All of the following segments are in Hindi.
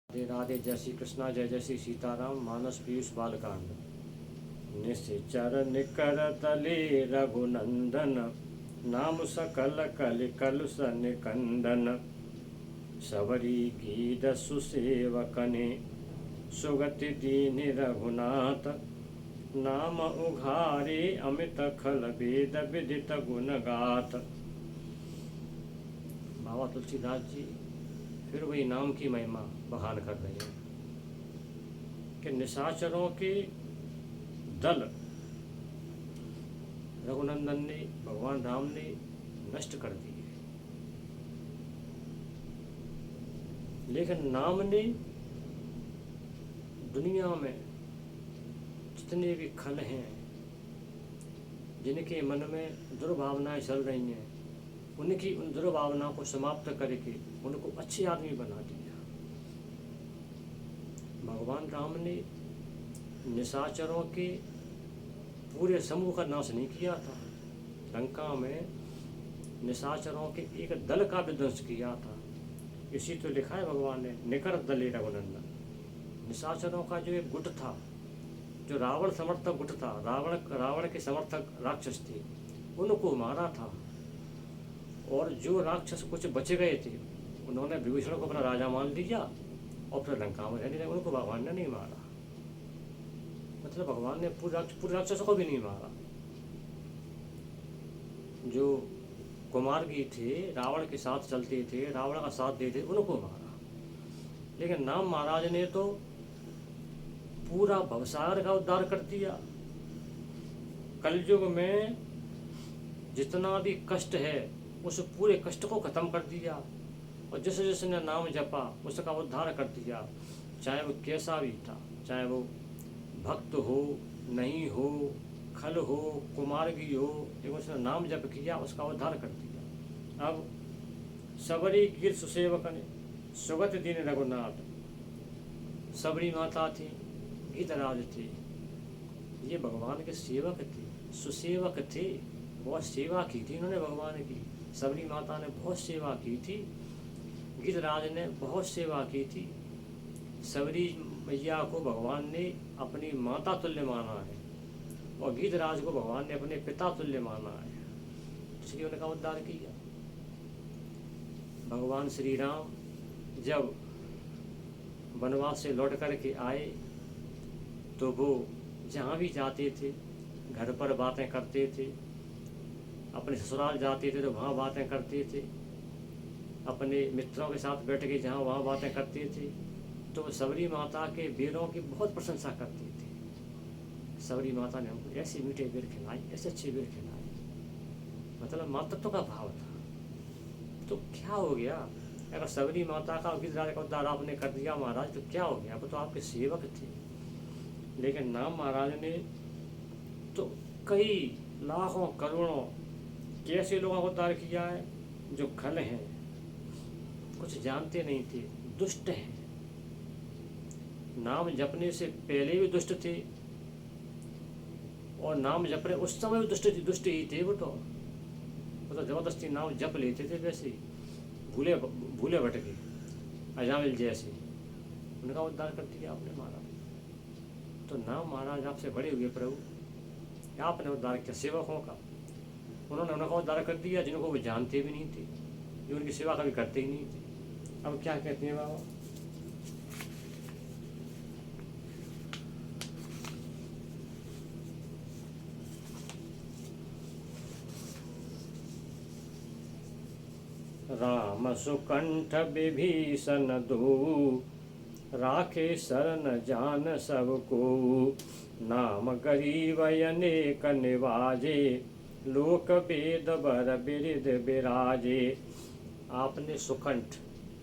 राधे राधे, जय श्री कृष्णा, जय जय श्री सीताराम। मानस पीयूष बालकांड। निश्चर निकर तले रघुनंदन, नाम सकल कल कलुष निकंदन। सबरी गीत सुसेवकने, सुगति दीन रघुनाथ। नाम उघारे अमित खल वेद विदित गुण गाथ। बाबा तुलसीदास जी फिर वही नाम की महिमा बखान कर रहे हैं कि निशाचरों के दल रघुनंदन ने, भगवान राम ने नष्ट कर दिए, लेकिन नाम ने दुनिया में जितने भी खल हैं, जिनके मन में दुर्भावनाएं चल रही हैं, उनकी उन दुर्भावनाओं को समाप्त करके उनको अच्छे आदमी बना दिया। भगवान राम ने निशाचरों के पूरे समूह का नाश नहीं किया था। लंका में निशाचरों के एक दल का विध्वंस किया था। इसी तो लिखा है भगवान ने, निकर दले रघुनंदन। निशाचरों का जो एक गुट था, जो रावण समर्थक गुट था, रावण के समर्थक राक्षस थे, उनको मारा था। और जो राक्षस कुछ बचे गए थे, उन्होंने विभीषण को अपना राजा मान लिया और फिर लंका में रहने लगे। उनको भगवान ने नहीं मारा, मतलब भगवान ने पूरे राक्षसों को भी नहीं मारा। जो कुमारगी थे, रावण के साथ चलते थे, रावण का साथ देते, उनको मारा। लेकिन नाम महाराज ने तो पूरा भवसागर का उद्धार कर दिया। कलयुग में जितना भी कष्ट है, उस पूरे कष्ट को खत्म कर दिया। और जिस जिसने नाम जपा उसका उद्धार कर दिया, चाहे वो कैसा भी था, चाहे वो भक्त हो, नहीं हो, खल हो, कुमारगी हो, लेकिन उसने नाम जप किया, उसका उद्धार कर दिया। अब सबरी गिर सुसेवकने, सुगत दीन रघुनाथ। सबरी माता थी, गीतराज थे, ये भगवान के सेवक थे, सुसेवक थे। बहुत सेवा की थी इन्होंने भगवान की। सबरी माता ने बहुत सेवा की थी, गिरिराज ने बहुत सेवा की थी। सबरी मैया को भगवान ने अपनी माता तुल्य माना है और गिरिराज को भगवान ने अपने पिता तुल्य माना है, इसलिए उनका उद्धार किया। भगवान श्री राम जब वनवास से लौट कर के आए तो वो जहाँ भी जाते थे, घर पर बातें करते थे, अपने ससुराल जाते थे तो वहाँ बातें करते थे, अपने मित्रों के साथ बैठ के जहाँ वहाँ बातें करते थे, तो सबरी माता के बेरों की बहुत प्रशंसा करते थे। सबरी माता ने हमको ऐसे मीठे बेर खिलाए, ऐसे अच्छे बेर खिलाए, मतलब मातृत्व का भाव था। तो क्या हो गया, अगर सबरी माता का गिरिराज का उद्धार आपने कर दिया महाराज, तो क्या हो गया, वो तो आपके सेवक थे। लेकिन नाम महाराज ने तो कई लाखों करोड़ों कैसे लोगों को उद्धार किया है, जो खल हैं, कुछ जानते नहीं थे, दुष्ट हैं, नाम जपने से पहले भी दुष्ट थे और नाम जप रहे उस समय भी दुष्ट ही थे। वो तो जबरदस्ती नाम जप लेते थे, वैसे भूले भूले भटके अजामिल जैसे, उनका उद्धार कर दिया आपने महाराज। तो नाम महाराज आपसे बड़े हुए प्रभु, आपने उद्धार किया सेवकों का। उन्होंने उनका उद्धार कर दिया जिनको वो जानते भी नहीं थे, जो उनकी सेवा कभी करते ही नहीं थे। अब क्या कहते हैं बाबा, राम सुकंठ विभीषण दो, राखे शरण जान सबको। नाम गरीब अनेक निवाजे, लोक वेद बर बिरिद बिराजे। आपने सुकंठ,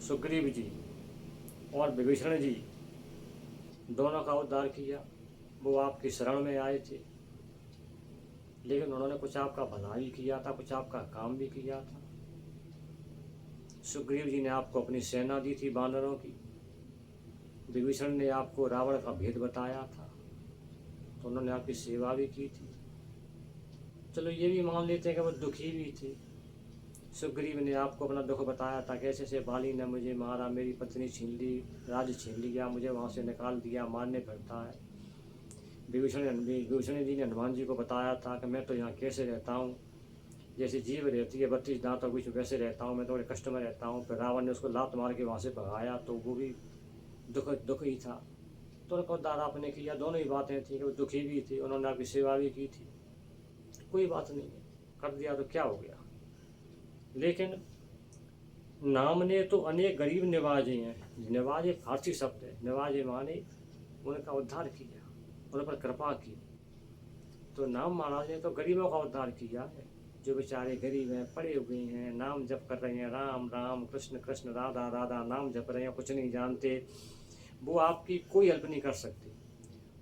सुग्रीव जी और विभीषण जी दोनों का उद्धार किया। वो आपकी शरण में आए थे, लेकिन उन्होंने कुछ आपका भला भी किया था, कुछ आपका काम भी किया था। सुग्रीव जी ने आपको अपनी सेना दी थी बानरों की, विभीषण ने आपको रावण का भेद बताया था, तो उन्होंने आपकी सेवा भी की थी। चलो ये भी मान लेते हैं कि वो दुखी भी थे, सुग्रीव ने आपको अपना दुख बताया था, कैसे से बाली ने मुझे मारा, मेरी पत्नी छीन ली, राज छीन लिया, मुझे वहाँ से निकाल दिया, मारने फिरता है। विभीषण जी ने हनुमान जी को बताया था कि मैं तो यहाँ कैसे रहता हूँ, जैसे जीव रहती है 32 दांतों के बीच में वैसे रहता हूँ, मैं तो बड़े कष्ट में रहता हूँ। फिर रावण ने उसको लात मार के वहाँ से भगाया, तो वो भी दुख ही था। तो उनको उद्धार आपने किया, दोनों ही बातें थी कि वो दुखी भी थी, उन्होंने आपकी सेवा भी की थी। कोई बात नहीं है, कर दिया तो क्या हो गया। लेकिन नाम ने तो अनेक गरीब निवाजे हैं। निवाजे फारसी शब्द है, निवाजे माने उनका उद्धार किया, उन पर कृपा की। तो नाम महाराज ने तो गरीबों का उद्धार किया है, जो बेचारे गरीब हैं, पड़े हुए हैं, नाम जप कर रहे हैं, राम राम कृष्ण कृष्ण राधा राधा नाम जप रहे हैं, कुछ नहीं जानते, वो आपकी कोई हेल्प नहीं कर सकते।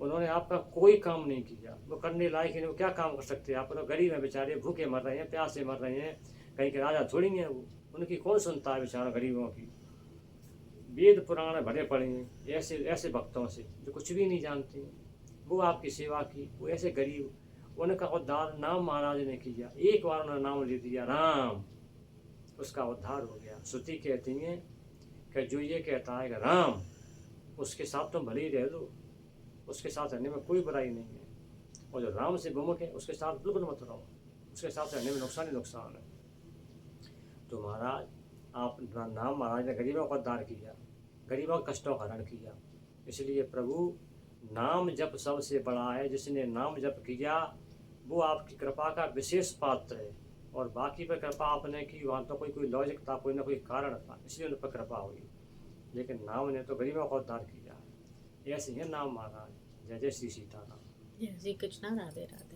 उन्होंने आपका कोई काम नहीं किया, वो करने लायक नहीं, वो क्या काम कर सकते हैं। आप तो गरीब हैं बेचारे, भूखे मर रहे हैं, प्यासे मर रहे हैं, कहीं के राजा थोड़ी नहीं है वो, उनकी कौन सुनता है बेचारा गरीबों की। वेद पुराण भरे पड़े हैं ऐसे ऐसे भक्तों से जो कुछ भी नहीं जानते हैं, वो आपकी सेवा की, वो ऐसे गरीब, उनका उद्धार नाम महाराज ने किया। एक बार उन्होंने नाम ले दिया राम, उसका उद्धार हो गया। श्रुति कहती है कि जो ये कहता है कि राम, उसके साथ तुम भले ही रह लो, उसके साथ रहने में कोई बुराई नहीं है। और जो राम से विमुख है उसके साथ बिल्कुल मत रहो, उसके साथ रहने में नुकसान ही नुकसान है। तो महाराज आप नाम महाराज ने गरीबों का उद्धार किया, गरीबों के कष्टों का हरण किया। इसलिए प्रभु नाम जप सबसे बड़ा है, जिसने नाम जप किया वो आपकी कृपा का विशेष पात्र है। और बाकी पर कृपा आपने की, वहाँ तो कोई लॉजिक था, कोई ना कोई कारण था, इसलिए उन पर कृपा हुई। लेकिन नाम ने तो गरीबों का उद्धार किया है। ऐसे ही नाम महाराज। जय जय श्री सीताराम। जय श्री कृष्णा, राधे राधे।